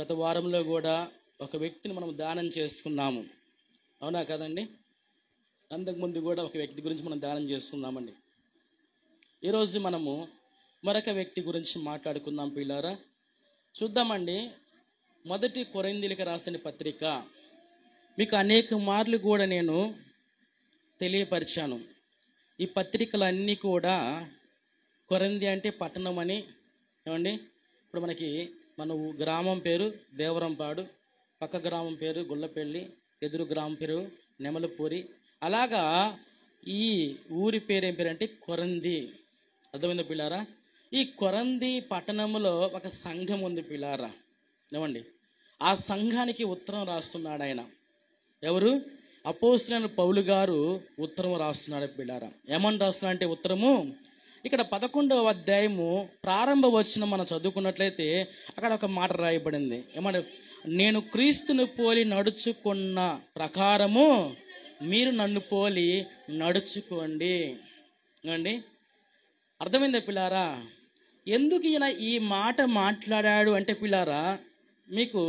గత వారంలో కూడా ఒక వ్యక్తిని మనం ధ్యానం చేసుకున్నాము, అవునా కదండి? అంతకుముందు కూడా ఒక వ్యక్తి గురించి మనం ధ్యానం చేసుకున్నామండి. ఈరోజు మనము మరొక వ్యక్తి గురించి మాట్లాడుకుందాం పిల్లారా. చూద్దామండి. మొదటి కొరింథీయులకు రాసిన పత్రిక మీకు అనేక మార్లు కూడా నేను తెలియపరిచాను. ఈ పత్రికలన్నీ కూడా కొరింథీ అంటే పట్టణం అని, ఏమండి, ఇప్పుడు మన గ్రామం పేరు దేవరంపాడు, పక్క గ్రామం పేరు గుళ్ళపల్లి, ఎదురు గ్రామం పేరు నెమలపూరి. అలాగా ఈ ఊరి పేరు ఏం పేరు అంటే కొరింథీ. అర్థమైంది పిల్లారా? ఈ కొరింథీ పట్టణంలో ఒక సంఘం ఉంది పిల్లారా, ఏమండి. ఆ సంఘానికి ఉత్తరం రాస్తున్నాడు ఆయన. ఎవరు? అపోస్తలుడైన పౌలు గారు ఉత్తరం రాస్తున్నాడు పిల్లారా. ఏమని రాస్తున్నా అంటే ఉత్తరము ఇక్కడ 11వ అధ్యాయము ప్రారంభ వచనం మనం చదువుకున్నట్లయితే అక్కడ ఒక మాట రాయబడింది. ఏమంటే, నేను క్రీస్తును పోలి నడుచుకున్న ప్రకారము మీరు నన్ను పోలి నడుచుకోండి. అండి, అర్థమైందా పిల్లారా? ఎందుకు ఈయన ఈ మాట మాట్లాడాడు అంటే పిల్లారా, మీకు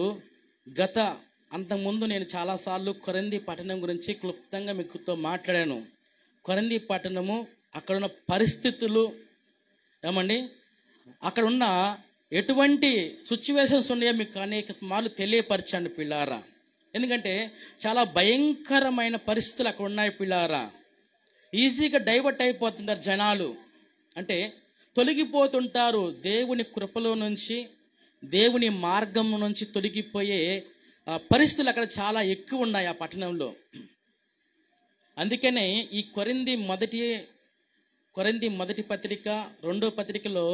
అంతకుముందు నేను చాలాసార్లు కొరింథీ పట్టణం గురించి క్లుప్తంగా మీకుతో మాట్లాడాను. కొరింథీ పట్టణము, అక్కడున్న పరిస్థితులు, ఏమండి, అక్కడ ఉన్న ఎటువంటి సిచ్యువేషన్స్ ఉన్నాయో మీకు అనేక మార్లు తెలియపరచండి పిల్లారా. ఎందుకంటే చాలా భయంకరమైన పరిస్థితులు అక్కడ ఉన్నాయి పిల్లారా. ఈజీగా డైవర్ట్ అయిపోతుంటారు జనాలు, అంటే తొలగిపోతుంటారు. దేవుని కృపలో నుంచి, దేవుని మార్గం నుంచి తొలగిపోయే పరిస్థితులు అక్కడ చాలా ఎక్కువ ఉన్నాయి ఆ పట్టణంలో. అందుకనే ఈ కొరింథీ మొదటి పత్రిక, 2వ పత్రికలో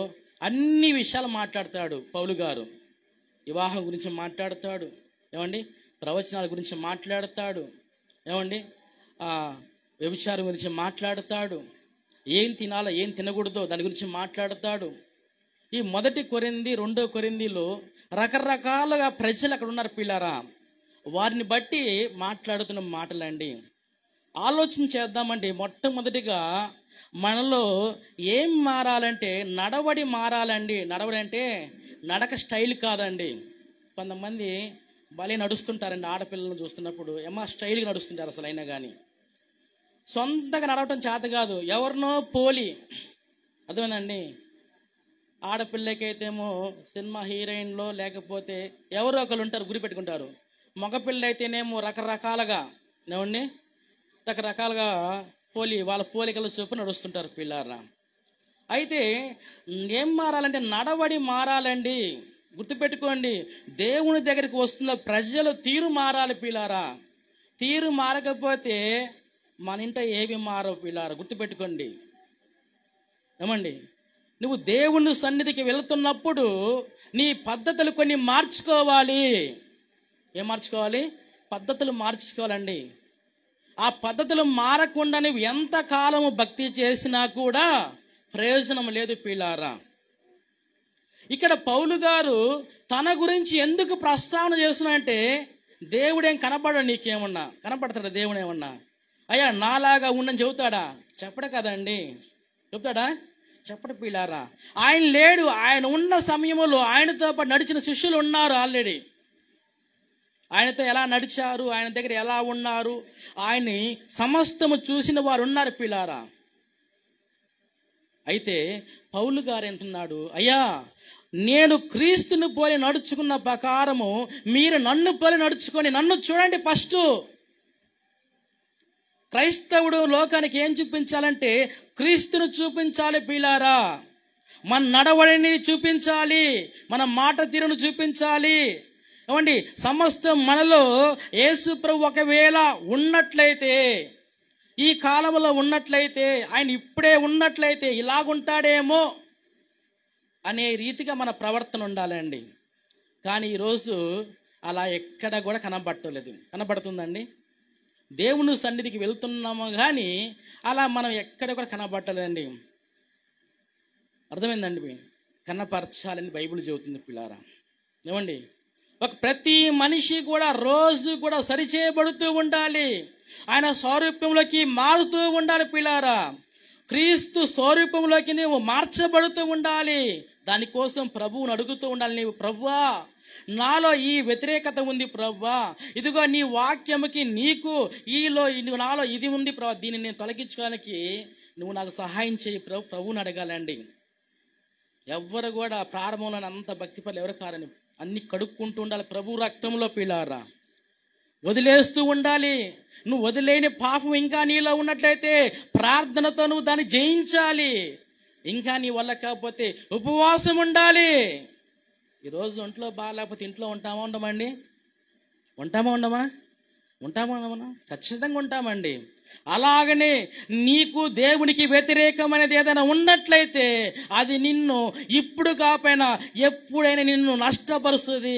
అన్ని విషయాలు మాట్లాడతాడు పౌలు గారు. వివాహం గురించి మాట్లాడతాడు, ఏమండి, ప్రవచనాల గురించి మాట్లాడతాడు, ఏమండి, వ్యభిచారం గురించి మాట్లాడతాడు, ఏం తినాలో ఏం తినకూడదో దాని గురించి మాట్లాడతాడు. ఈ మొదటి కొరింథీ, 2వ కొరింథీలో రకరకాలుగా ప్రజలు అక్కడ ఉన్నారు పిల్లారా. వారిని బట్టి మాట్లాడుతున్న మాటలండి. ఆలోచన చేద్దామండి. మొట్టమొదటిగా మనలో ఏం మారాలంటే నడవడి మారాలండి. నడవడి అంటే నడక స్టైల్ కాదండి. కొంతమంది భలే నడుస్తుంటారండి. ఆడపిల్లలను చూస్తున్నప్పుడు స్టైల్గా నడుస్తుంటారు అసలు. అయినా కానీ సొంతగా నడవటం చేత కాదు, ఎవరినో పోలి. అర్థమైందండి? ఆడపిల్లకైతేమో సినిమా హీరోయిన్లో లేకపోతే ఎవరో ఒకరు ఉంటారు, గురి పెట్టుకుంటారు. మగపిల్ల అయితేనేమో రకరకాలుగా వాళ్ళ పోలికలు చొప్పు నడుస్తుంటారు పిల్లారా. అయితే ఏం మారాలంటే నడవడి మారాలండి. గుర్తుపెట్టుకోండి, దేవుని దగ్గరికి వస్తున్న ప్రజలు తీరు మారాలి పిల్లారా. తీరు మారకపోతే మన ఇంట ఏవి మారవు పిల్లారా. గుర్తుపెట్టుకోండి, ఏమండి. నువ్వు దేవుని సన్నిధికి వెళుతున్నప్పుడు నీ పద్ధతులు కొన్ని మార్చుకోవాలి. ఏం మార్చుకోవాలి? పద్ధతులు మార్చుకోవాలండి. ఆ పద్ధతులు మారకుండా నువ్వు ఎంతకాలము భక్తి చేసినా కూడా ప్రయోజనం లేదు పిల్లారా. ఇక్కడ పౌలు గారు తన గురించి ఎందుకు ప్రస్తావన చేస్తున్నాడంటే, దేవుడేం కనపడడు. నీకేమన్నా కనపడతాడా? దేవుడు ఏమన్నా అయ్యా నాలాగా ఉండని చెబుతాడా? చెప్పడు కదండి. చెప్తాడా? చెప్పడు పిల్లారా. ఆయన లేడు. ఆయన ఉన్న సమయంలో ఆయనతో పాటు నడిచిన శిష్యులు ఉన్నారు ఆల్రెడీ. ఆయనతో ఎలా నడిచారు, ఆయన దగ్గర ఎలా ఉన్నారు, ఆయన్ని సమస్తము చూసిన వారు ఉన్నారు పిల్లారా. అయితే పౌలు గారు అంటున్నాడు, అయ్యా నేను క్రీస్తుని పోలి నడుచుకున్న ప్రకారము మీరు నన్ను పోలి నడుచుకొని నన్ను చూడండి. ఫస్ట్ క్రైస్తవుడు లోకానికి ఏం చూపించాలంటే క్రీస్తును చూపించాలి పిల్లారా. మన నడవడిని చూపించాలి, మన మాట తీరును చూపించాలి. ఏమండి, సమస్తం మనలో యేసు ప్రభు ఒకవేళ ఉన్నట్లయితే, ఈ కాలంలో ఉన్నట్లయితే, ఆయన ఇప్పుడే ఉన్నట్లయితే ఇలాగుంటాడేమో అనే రీతిగా మన ప్రవర్తన ఉండాలండి. కానీ ఈరోజు అలా ఎక్కడ కూడా కనబడలేదు. కనబడుతుందండి? దేవుని సన్నిధికి వెళ్తున్నాము కానీ అలా మనం ఎక్కడ కూడా కనబడలేదండి. అర్థమైందండి? కనపరచాలని బైబిల్ చెబుతుంది పిల్లారా. ఏమండి, ప్రతి మనిషి కూడా రోజు కూడా సరిచేయబడుతూ ఉండాలి. ఆయన స్వరూపంలోకి మారుతూ ఉండాలి పిల్లారా. క్రీస్తు స్వరూపంలోకి నువ్వు మార్చబడుతూ ఉండాలి. దానికోసం ప్రభువుని అడుగుతూ ఉండాలి. నీవు ప్రభువా నాలో ఈ వ్యతిరేకత ఉంది ప్రభువా, ఇదిగో నీ వాక్యముకి నీకు నాలో ఇది ఉంది ప్రభు, దీన్ని నేను తొలగించుకోవడానికి నువ్వు నాకు సహాయం చేయి ప్రభువుని అడగాలండి. ఎవ్వరు కూడా ప్రారంభంలో అంత భక్తి పనులు ఎవరు కారని అన్ని కడుక్కుంటూ ఉండాలి ప్రభు రక్తంలో పిల్లారా. వదిలేస్తూ ఉండాలి. నువ్వు వదిలేని పాపం ఇంకా నీలో ఉన్నట్లయితే ప్రార్థనతో నువ్వు దాన్ని జయించాలి. ఇంకా నీ వల్ల కాకపోతే ఉపవాసం ఉండాలి. ఈరోజు ఒంట్లో బాగాలేకపోతే ఇంట్లో ఉండమండి? ఉంటామా? ఖచ్చితంగా ఉంటామండి. అలాగనే నీకు దేవునికి వ్యతిరేకమైనది ఏదైనా ఉన్నట్లయితే అది నిన్ను ఇప్పుడు కాకపోయినా ఎప్పుడైనా నిన్ను నష్టపరుస్తుంది,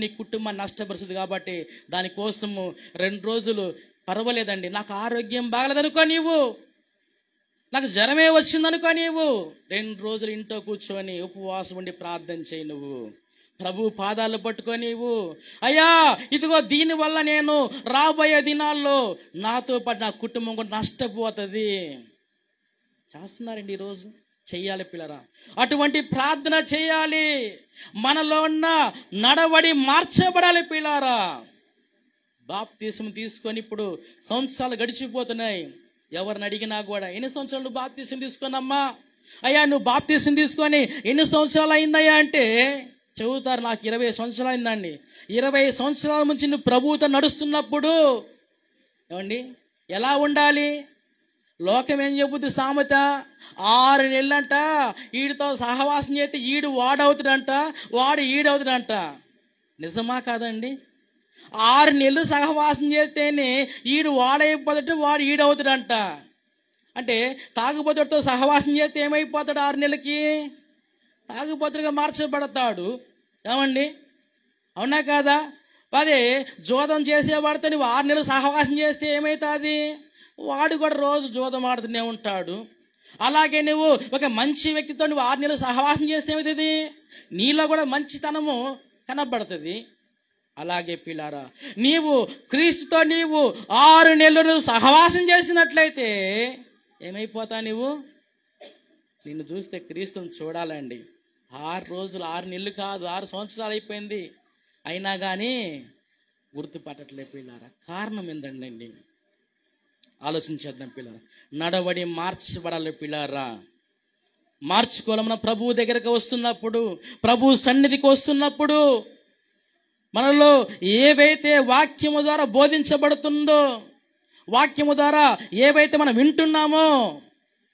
నీ కుటుంబాన్ని నష్టపరుస్తుంది. కాబట్టి దానికోసము 2 రోజులు పర్వాలేదండి, నాకు ఆరోగ్యం బాగలేదనుకో, నీవు నాకు జ్వరమే వచ్చిందనుకో, నీవు 2 రోజులు ఇంట్లో కూర్చొని ఉపవాసం ఉండి ప్రార్థన చేయి. నువ్వు ప్రభు పాదాలు పట్టుకొని నీవు అయ్యా ఇదిగో దీనివల్ల నేను రాబోయే దినాల్లో నాతో పాటు నా కుటుంబం కూడా నష్టపోతుంది. చేస్తున్నారండి ఈరోజు, చెయ్యాలి పిల్లరా. అటువంటి ప్రార్థన చేయాలి. మనలో ఉన్న నడవడి మార్చబడాలి పిల్లరా. బాప్తీసం తీసుకొని ఇప్పుడు సంవత్సరాలు గడిచిపోతున్నాయి. ఎవరిని అడిగినా కూడా ఎన్ని సంవత్సరాలు నువ్వు బాప్తీసం తీసుకున్నమ్మా, అయ్యా నువ్వు బాప్తీసం తీసుకొని ఎన్ని సంవత్సరాలు అయిందయ్యా అంటే చెబుతారు, నాకు 20 సంవత్సరాలు అయిందండి. 20 సంవత్సరాల నుంచి నువ్వు ప్రభువుతో నడుస్తున్నప్పుడు ఏమండి ఎలా ఉండాలి? లోకం ఏం చెబుద్ది సామెత, 6 నెలలంట వీడితో సహవాసం చేస్తే ఈడు వాడవుతాడంట, వాడు ఈడవుతాడంట. నిజమా కాదండి? 6 నెలలు సహవాసం చేస్తేనే ఈడు వాడైపోతాడు, వాడు ఈడవుతాడంట. అంటే తాగుబోతుడితో సహవాసం చేస్తే ఏమైపోతాడు? 6 నెలలకి తాగుబోతుడిగా మార్చబడతాడు. ఏమండి అవునా కాదా? అదే జోదం చేసేవాడితో నువ్వు 6 నెలలు సహవాసం చేస్తే ఏమవుతుంది? వాడు కూడా రోజు జోదం ఆడుతూనే ఉంటాడు. అలాగే నువ్వు ఒక మంచి వ్యక్తితో నువ్వు 6 నెలలు సహవాసం చేస్తే ఏమవుతుంది? నీలో కూడా మంచితనము కనబడుతుంది. అలాగే పిల్లారా, నీవు క్రీస్తుతో నీవు 6 నెలలు సహవాసం చేసినట్లయితే ఏమైపోతా? నిన్ను చూస్తే క్రీస్తుని చూడాలండి. 6 రోజులు 6 నెలలు కాదు, 6 సంవత్సరాలు అయిపోయింది, అయినా కానీ గుర్తుపట్టట్లే పిల్లారా. కారణం ఏంటండి? ఆలోచించేద్దాం పిల్లారా. నడవడి మార్చబడాలి పిల్లారా. మార్చుకోవాలి. మనం ప్రభువు దగ్గరకు వస్తున్నప్పుడు, ప్రభు సన్నిధికి వస్తున్నప్పుడు మనలో ఏవైతే వాక్యము ద్వారా బోధించబడుతుందో, వాక్యము ద్వారా ఏవైతే మనం వింటున్నామో,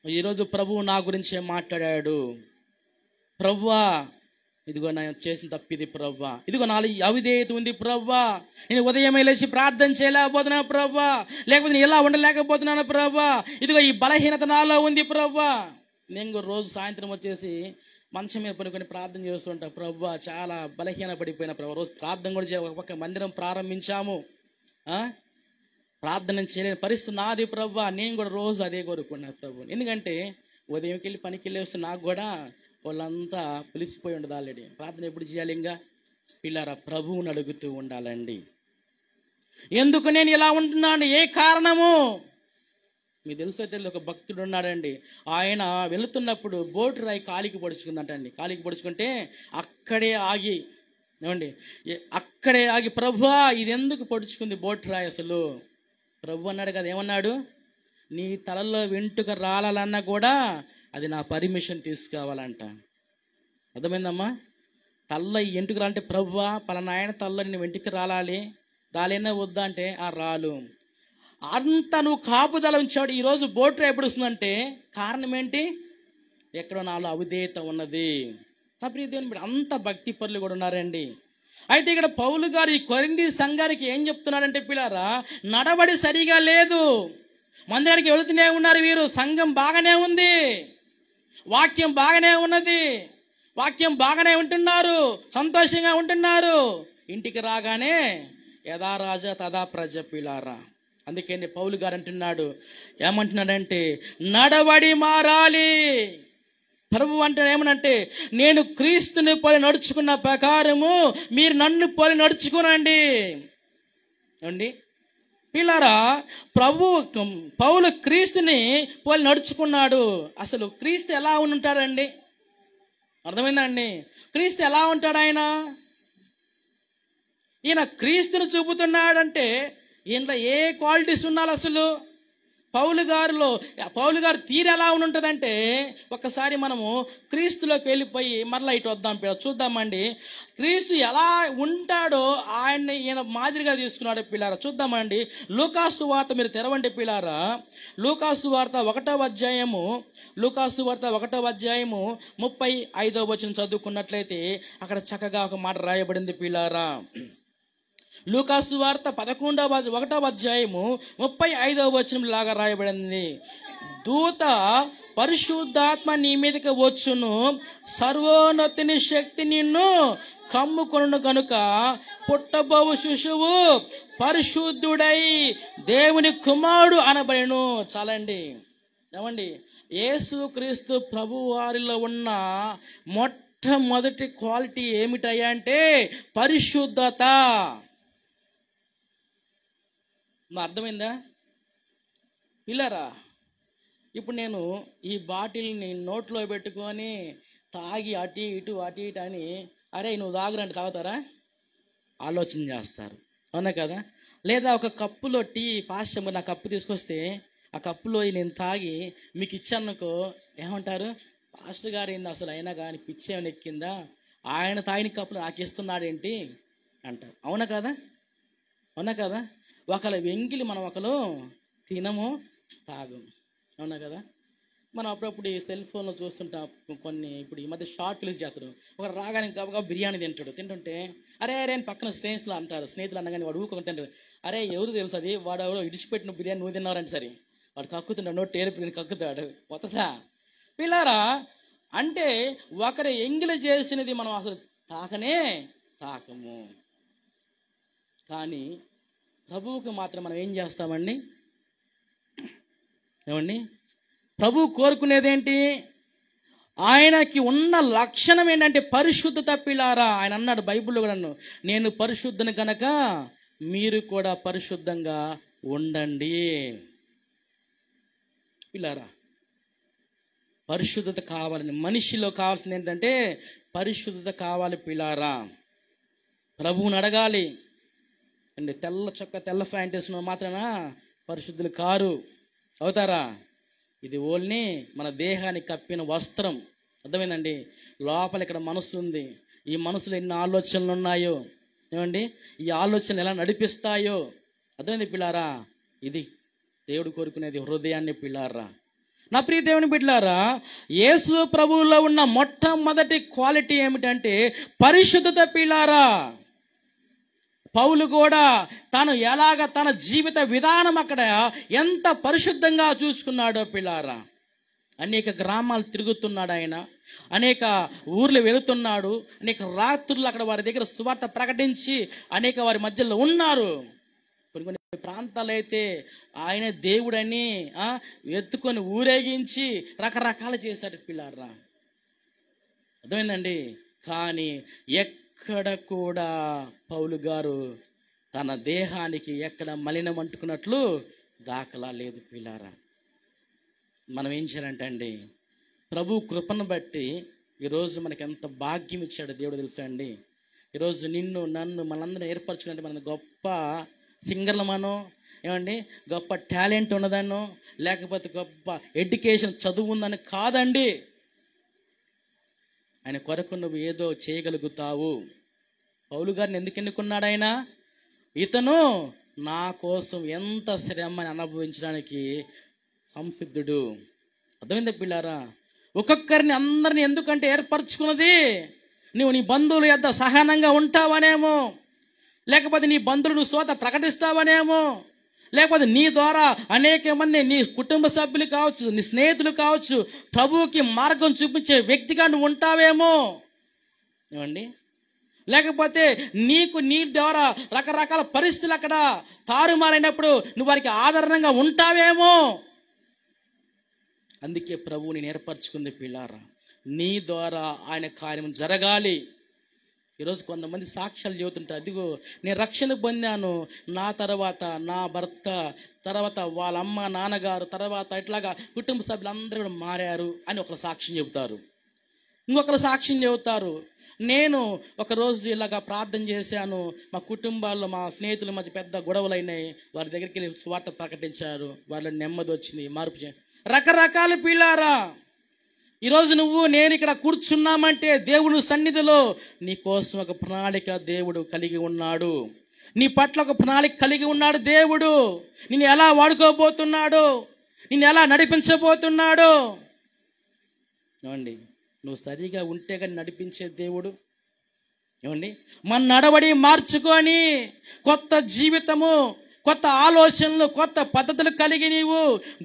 ఈరోజు ప్రభువు నా గురించే మాట్లాడాడు. ప్రభువా ఇదిగో నేను చేసిన తప్పిది ప్రభువా, ఇదిగో నాలో అవిధేయత ఉంది ప్రభువా, నేను ఉదయమే లేచి ప్రార్థన చేయలేకపోతున్నాను ప్రభువా, లేకపోతే నేను ఇలా ఉండలేకపోతున్నాను ప్రభువా, ఇదిగో ఈ బలహీనత నాలో ఉంది ప్రభువా. నేను రోజు సాయంత్రం వచ్చేసి మంచం మీద పడుకొని ప్రార్థన చేస్తుంటా. ప్రభువా చాలా బలహీన పడిపోయిన ప్రభు, రోజు ప్రార్థన కూడా ఒక మందిరం ప్రారంభించాము, ప్రార్థన చేయలేని పరిస్థితి నాది ప్రభువా. నేను కూడా రోజు అదే కోరుకున్నాను ప్రభు. ఎందుకంటే ఉదయంకి వెళ్ళి పనికి వెళ్ళి వస్తే నాకు కూడా వాళ్ళంతా పిలిచిపోయి ఉండదు ఆల్రెడీ. ప్రార్థన ఎప్పుడు చేయాలి? ఇంకా పిల్లారా ప్రభువుని అడుగుతూ ఉండాలండి. ఎందుకు నేను ఇలా ఉంటున్నాను, ఏ కారణము? మీకు తెలుసో ఒక భక్తుడు ఉన్నాడండి. ఆయన వెళుతున్నప్పుడు బోటు రాయి కాలికి పొడుచుకుందంటండి. కాలికి పొడుచుకుంటే అక్కడే ఆగి, ఏమండి అక్కడే ఆగి, ప్రభువా ఇది ఎందుకు పొడుచుకుంది బోటు రాయి అసలు? ప్రభు అన్నాడు కదా, ఏమన్నాడు? నీ తలలో వెంట్రుక రాలన్నా కూడా అది నా పర్మిషన్ తీసుకోవాలంట. అర్థమైందమ్మా? తల్ల ఎంటుకు రాలంటే ప్రభువా పలానా ఆయన తల్ల నేను వెంట్రుక రాలేనా వద్దా అంటే ఆ రాలు. అంత నువ్వు కాపుదల ఉంచాడు. ఈరోజు బోటు ఎప్పుడు వస్తుందంటే కారణం ఏంటి? ఎక్కడో నాలో అవిధేయత ఉన్నది. నా ప్రియ దేవుని బిడ్డ, అంత భక్తి పరులు కూడా ఉన్నారండి. అయితే ఇక్కడ పౌలు గారు ఈ కొరింథీ సంఘానికి ఏం చెప్తున్నాడంటే పిల్లారా, నడవడి సరిగా లేదు. మందిరానికి వెళుతూనే ఉన్నారు వీరు, సంఘం బాగానే ఉంది, వాక్యం బాగానే ఉన్నది, వాక్యం బాగానే ఉంటున్నారు, సంతోషంగా ఉంటున్నారు. ఇంటికి రాగానే యథా రాజా తదా ప్రజ పిల్లారా. అందుకే పౌలు గారు అంటున్నాడు, ఏమంటున్నాడంటే నడవడి మారాలి. ప్రభు అంటే ఏమనంటే, నేను క్రీస్తుని పోలి నడుచుకున్న ప్రకారము మీరు నన్ను పోలి నడుచుకునండి. అండి పిల్లారా, పౌలు క్రీస్తుని పోలి నడుచుకున్నాడు. అసలు క్రీస్తు ఎలా ఉంటాడండి? అర్థమైందండి? క్రీస్తు ఎలా ఉంటాడు? ఈయన క్రీస్తును చూపుతున్నాడంటే ఈయనలో ఏ క్వాలిటీస్ ఉండాలి అసలు? పౌలు గారు తీరు ఎలా ఉంటుందంటే, ఒక్కసారి మనము క్రీస్తులోకి వెళ్ళిపోయి మరలా ఇటు వద్దాం, చూద్దామండి. క్రీస్తు ఎలా ఉంటాడో ఈయన మాదిరిగా తీసుకున్నాడు పిల్లారా. చూద్దామండి. లూకాసు వార్త మీరు తెరవండి పిల్లారా. లూకాసు వార్త 1వ అధ్యాయము 35వ వచనం చదువుకున్నట్లయితే అక్కడ చక్కగా ఒక మాట రాయబడింది పిల్లారా. లూకాసు వార్త 1వ అధ్యాయము 35వ వచనం లాగా రాయబడింది. దూత పరిశుద్ధాత్మ నీ మీదకి వచ్చును, సర్వోన్నతుని శక్తి నిన్ను కమ్ముకొను కనుక పుట్టబోవు శిశువు పరిశుద్ధుడై దేవుని కుమారుడు అనబడెను. చాలండి. ఏమండి? యేసు క్రీస్తు ప్రభు వారిలో ఉన్న మొట్టమొదటి క్వాలిటీ ఏమిటయ్యా అంటే పరిశుద్ధత. అర్థమైందా పిల్లరా? ఇప్పుడు నేను ఈ బాటిల్ని నోట్లో పెట్టుకొని తాగి అటు ఇటు అని, అరే నువ్వు తాగురంటే తాగుతారా? ఆలోచన చేస్తారు, అవునా కదా? లేదా ఒక కప్పులో టీ పాశ్చమ నా కప్పు తీసుకొస్తే ఆ కప్పులో నేను తాగి మీకు ఇచ్చానుకో ఏమంటారు? పాస్టర్ గారు ఏంది అసలు, అయినా కానీ పిచ్చేమని ఎక్కిందా, ఆయన తాగిన కప్పులు నాకు ఇస్తున్నాడేంటి అంటారు. అవునా కదా? ఒకళ్ళ వెంగిలి మనం ఒకరు తినము తాగము, అవునా కదా? మనం అప్పుడప్పుడు ఈ సెల్ ఫోన్లో చూస్తుంటాం కొన్ని. ఇప్పుడు ఈ మధ్య షార్ట్ ఫిల్మ్స్ చేస్తారు. ఒక రాగానే గబగబా బిర్యానీ తింటుంటే అరే అని పక్కన స్నేహితులు అనగానే వాడు ఊరుకొని తింటాడు. అరే ఎవరు తెలుసు అది, వాడు ఎవరో ఇడిచిపెట్టిన బిర్యానీ నువ్వు తిన్నారంటే సరే వాడు కక్కుతుంటాడు, నోట్ టేరిపి కక్కుతాడు. కొత్తదా పిల్లారా? అంటే ఒకరి ఎంగిలి చేసినది మనం అసలు తాకము. కానీ ప్రభువుకి మాత్రం మనం ఏం చేస్తామండి? ఏమండి? ప్రభువు కోరుకునేదేంటి? ఆయనకి ఉన్న లక్షణం ఏంటంటే పరిశుద్ధత పిల్లారా. ఆయన అన్నాడు బైబిల్లో కూడా, నేను పరిశుద్ధను కనుక మీరు కూడా పరిశుద్ధంగా ఉండండి. పిల్లారా, పరిశుద్ధత కావాలని, మనిషిలో కావాల్సింది ఏంటంటే పరిశుద్ధత కావాలి పిల్లారా. ప్రభువుని అడగాలి. అండి తెల్ల చొక్క తెల్ల ప్యాంట్ వేసిన మాత్రాన పరిశుద్ధులు కారు అవుతారా? ఇది ఓన్లీ మన దేహాన్ని కప్పిన వస్త్రం. అర్థమైందండి? లోపల ఇక్కడ మనసు ఉంది. ఈ మనసులో ఎన్ని ఆలోచనలు ఉన్నాయో, ఏమండి, ఈ ఆలోచనలు ఎలా నడిపిస్తాయో అర్థమైంది పిల్లారా? ఇది దేవుడు కోరుకునేది, హృదయాన్ని పిల్లారా. నా ప్రియ దేవుని బిడ్డలారా, యేసు ప్రభువులో ఉన్న మొట్టమొదటి క్వాలిటీ ఏమిటంటే పరిశుద్ధత పిల్లారా. పౌలు కూడా తాను ఎలాగ తన జీవిత విధానం అక్కడ ఎంత పరిశుద్ధంగా చూసుకున్నాడో పిల్లారా. అనేక గ్రామాలు తిరుగుతున్నాడు ఆయన, అనేక ఊర్లు వెళుతున్నాడు, అనేక రాత్రులు అక్కడ వారి దగ్గర సువార్త ప్రకటించి అనేక వారి మధ్యలో ఉన్నారు. కొన్ని ప్రాంతాలు అయితే ఆయన దేవుడని ఎత్తుకొని ఊరేగించి రకరకాలు చేశాడు పిల్లారా. అర్థమైందండి? కానీ ఎక్కడ కూడా పౌలు గారు తన దేహానికి ఎక్కడ మలినం అంటుకున్నట్లు దాఖలా లేదు పిల్లారా. మనం ఏం చేయాలంటే అండి, ప్రభు కృపను బట్టి ఈరోజు మనకి ఎంత భాగ్యం ఇచ్చాడు దేవుడు తెలుసా అండి. ఈరోజు నిన్ను నన్ను మనందరం ఏర్పరచుకుంటే మన గొప్ప సింగర్లమనో, ఏమండి గొప్ప టాలెంట్ ఉన్నదనో, లేకపోతే గొప్ప ఎడ్యుకేషన్ చదువు ఉందని కాదండి. ఆయన కొరకు నువ్వు ఏదో చేయగలుగుతావు. పౌలు గారిని ఎందుకు ఎన్నుకున్నాడు ఆయన? ఇతను నా కోసం ఎంత శ్రమని అనుభవించడానికి సంసిద్ధుడు. అర్థమైందా పిల్లారా? ఒక్కొక్కరిని అందరిని ఎందుకంటే ఏర్పరచుకున్నది, నువ్వు నీ బంధువుల యొద్ద సహనంగా ఉంటావనేమో, లేకపోతే నీ బంధువులు సోత ప్రకటిస్తావనేమో, లేకపోతే నీ ద్వారా అనేక మంది నీ కుటుంబ సభ్యులు కావచ్చు, నీ స్నేహితులు కావచ్చు, ప్రభువుకి మార్గం చూపించే వ్యక్తిగా నువ్వు ఉంటావేమో, ఏమండి, లేకపోతే నీ ద్వారా రకరకాల పరిస్థితులు అక్కడ తారుమారైనప్పుడు నువ్వు వారికి ఆదరణంగా ఉంటావేమో. అందుకే ప్రభువు నేను ఏర్పరచుకుంది పిల్లారా, నీ ద్వారా ఆయన కార్యం జరగాలి. ఈరోజు కొంతమంది సాక్ష్యాలు చెబుతుంటారు, అదిగో నేను రక్షణ పొందాను, నా తర్వాత నా భర్త, తర్వాత వాళ్ళ అమ్మ నాన్నగారు, తర్వాత ఇట్లాగా కుటుంబ సభ్యులందరూ కూడా మారారు అని ఒక సాక్ష్యం చెబుతారు. ఇంకొకరు సాక్ష్యం చెబుతారు, నేను ఒకరోజు ఇలాగా ప్రార్థన చేశాను, మా కుటుంబాల్లో మా స్నేహితుల మధ్య పెద్ద గొడవలు అయినాయి, వారి దగ్గరికి వెళ్ళి సువార్త ప్రకటించారు, వాళ్ళ నెమ్మది వచ్చింది, మార్పు రకరకాల పిల్లారా. ఈరోజు నువ్వు నేను ఇక్కడ కూర్చున్నామంటే దేవుని సన్నిధిలో నీ కోసం ఒక ప్రణాళిక దేవుడు కలిగి ఉన్నాడు. నీ పట్ల ఒక ప్రణాళిక కలిగి ఉన్నాడు దేవుడు. నిన్ను ఎలా వాడుకోబోతున్నాడు, నిన్ను ఎలా నడిపించబోతున్నాడు. ఏమండి, నువ్వు సరిగా ఉంటే కానీ నడిపించే దేవుడు. ఏమండి, మన నడవడి మార్చుకొని కొత్త జీవితము, కొత్త ఆలోచనలు, కొత్త పద్ధతులు కలిగి నీవు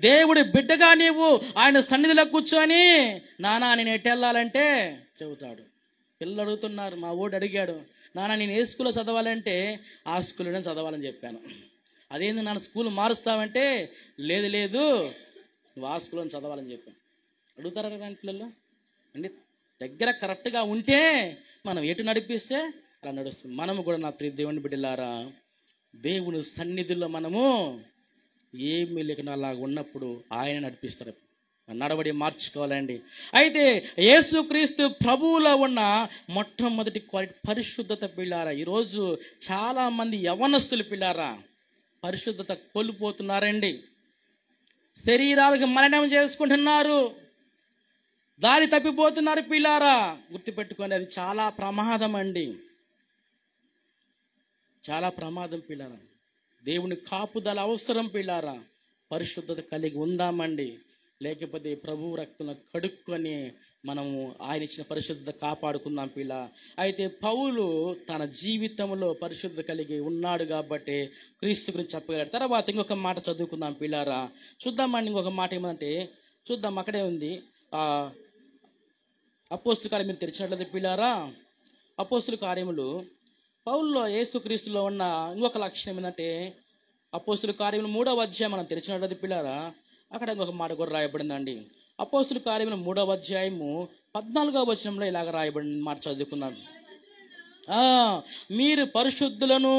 దేవుడి బిడ్డగా నీవు ఆయన సన్నిధిలో కూర్చొని నానా నేను ఎటు వెళ్ళాలంటే చెబుతాడు. పిల్లలు అడుగుతున్నారు, మా ఊడు అడిగాడు, నాన్న నేను ఏ స్కూల్లో చదవాలంటే ఆ స్కూల్లోనే చదవాలని చెప్పాను. అదేంది నాన్న స్కూల్ మారుస్తావంటే లేదు లేదు నువ్వు ఆ స్కూల్లో చదవాలని చెప్పాను. అడుగుతారా కానీ పిల్లలు అండి, దగ్గర కరెక్ట్గా ఉంటే మనం ఎటు నడిపిస్తే అలా నడుస్తుంది. మనము కూడా నా ప్రియ దేవుని బిడ్డలారా, దేవుని సన్నిధిలో మనము ఏమీ లేకుండా అలా ఉన్నప్పుడు ఆయన నడిపిస్తారు. నడవడి మార్చుకోవాలండి. అయితే యేసుక్రీస్తు ప్రభువులో ఉన్న మొట్టమొదటి క్వాలిటీ పరిశుద్ధత పిల్లారా. ఈరోజు చాలా మంది యవనస్తులు పిల్లారా పరిశుద్ధత కోల్పోతున్నారండి. శరీరాలకు మలినం చేసుకుంటున్నారు, దారి తప్పిపోతున్నారు పిల్లారా. గుర్తుపెట్టుకోండి, అది చాలా ప్రమాదం అండి, చాలా ప్రమాదం పిల్లారా. దేవుని కాపుదల అవసరం పిల్లారా. పరిశుద్ధత కలిగి ఉందామండి, లేకపోతే ప్రభువు రక్తంలో కడుక్కొని మనము ఆయన ఇచ్చిన పరిశుద్ధత కాపాడుకుందాం పిల్ల. అయితే పౌలు తన జీవితంలో పరిశుద్ధత కలిగి ఉన్నాడు కాబట్టి క్రీస్తు గురించి చెప్పగలడు. తర్వాత ఇంకొక మాట చదువుకుందాం పిల్లారా, చూద్దామండి. ఇంకొక మాట ఏమంటే చూద్దాం, అక్కడే ఉంది. అపోస్తుల కార్యం మీరు తెరిచినట్లయితే పిల్లారా, అపోస్తుల కార్యములు పౌల్లో యేసుక్రీస్తులో ఉన్న ఇంకొక లక్షణం ఏంటంటే అపోస్తుల కార్యములు 3వ అధ్యాయం మనం తెరిచినట్లయితే పిల్లారా, అక్కడ ఇంకొక మాట కూడా రాయబడిందండి. అపోస్తుల కార్యములు 3వ అధ్యాయము 14వ వచనంలో ఇలాగ రాయబడిన మాట చదువుకున్నాను. మీరు పరిశుద్ధులను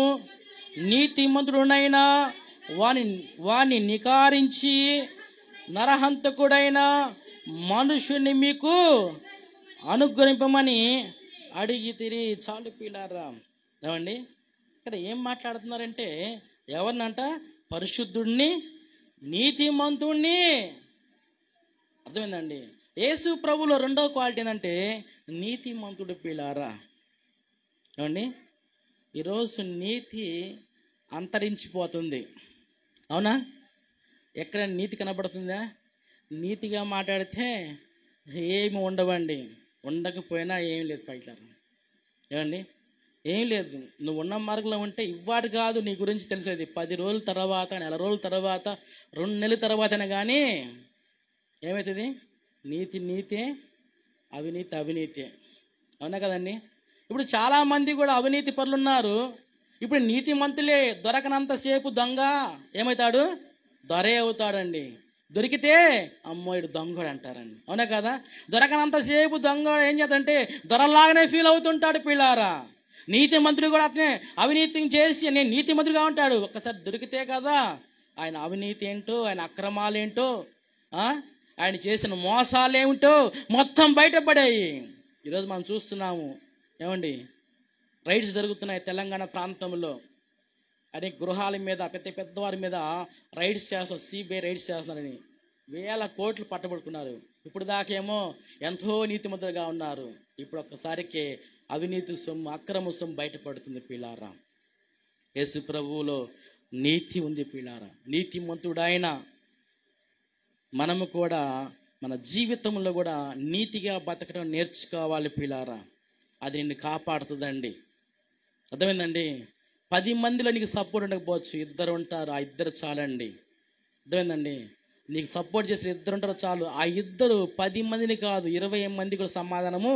నీతిమంతుడునైన వాని నికారించి నరహంతకుడైన మనుషుని మీకు అనుగ్రహింపమని అడిగితిరి. చాలు పిల్లారా. ఏమండి, ఇక్కడ ఏం మాట్లాడుతున్నారంటే ఎవరినంట? పరిశుద్ధుడిని, నీతిమంతుణ్ణి. అర్థమైందండి. యేసు ప్రభులో రెండవ క్వాలిటీ ఏంటంటే నీతిమంతుడు పిల్లారా. ఏమండి, ఈరోజు నీతి అంతరించిపోతుంది, అవునా? ఎక్కడ నీతి కనబడుతుందా? నీతిగా మాట్లాడితే ఏమి ఉండవండి, ఉండకపోయినా ఏం లేదు పైకి. ఏమండి, ఏం లేదు. నువ్వు ఉన్న మార్గంలో ఉంటే ఇవ్వాడు కాదు నీ గురించి తెలిసేది 10 రోజుల తర్వాత, నెల రోజుల తర్వాత, 2 నెలల తర్వాతనే. కానీ ఏమవుతుంది? నీతి నీతే, అవినీతి అవినీతే. అవునా కదండి? ఇప్పుడు చాలామంది కూడా అవినీతి పరులు ఉన్నారు. ఇప్పుడు నీతి మంతులే దొరకనంతసేపు దొంగ ఏమవుతాడు? దొరే అవుతాడండి. దొరికితే అమ్మోయుడు దొంగడు అంటారండి. అవునా కదా? దొరకనంతసేపు దొంగ ఏం చేద్దంటే దొరలాగానే ఫీల్ అవుతుంటాడు పిల్లారా. నీతి మంత్రుడు కూడా అట్నే అవినీతి చేసి నేను నీతి మంత్రుడుగా ఉంటాడు. ఒక్కసారి దొరికితే కదా ఆయన అవినీతి ఏంటో, ఆయన అక్రమాలు ఏంటో, ఆయన చేసిన మోసాలు ఏమిటో మొత్తం బయటపడాయి. ఈరోజు మనం చూస్తున్నాము. ఏమండి, రైడ్స్ జరుగుతున్నాయి తెలంగాణ ప్రాంతంలో. అనేక గృహాల మీద, పెద్దవారి మీద రైడ్స్ చేస్తారు, సిబిఐ రైడ్స్ చేస్తున్నారని వేల కోట్లు పట్టబడుకున్నారు. ఇప్పుడు దాకేమో ఎంతో నీతిమంతులుగా ఉన్నారు. ఇప్పుడు ఒక్కసారికి అవినీతి సొమ్ము, అక్రమ సొమ్ము బయటపడుతుంది పిల్లారా. యేసు ప్రభువులో నీతి ఉంది పిల్లారా. నీతిమంతుడైన మనము కూడా మన జీవితంలో కూడా నీతిగా బతకడం నేర్చుకోవాలి పిల్లారా. అది నిన్ను కాపాడుతుందండి. అర్థమైందండి? 10 మందిలో నీకు సపోర్ట్ ఉండకపోవచ్చు, 2 ఉంటారు, ఆ 2 చాలండి. అర్థమైందండి? నీకు సపోర్ట్ చేసిన 2 ఉంటారు చాలు. ఆ 2 10 మందిని కాదు 20 మంది కూడా సమాధానము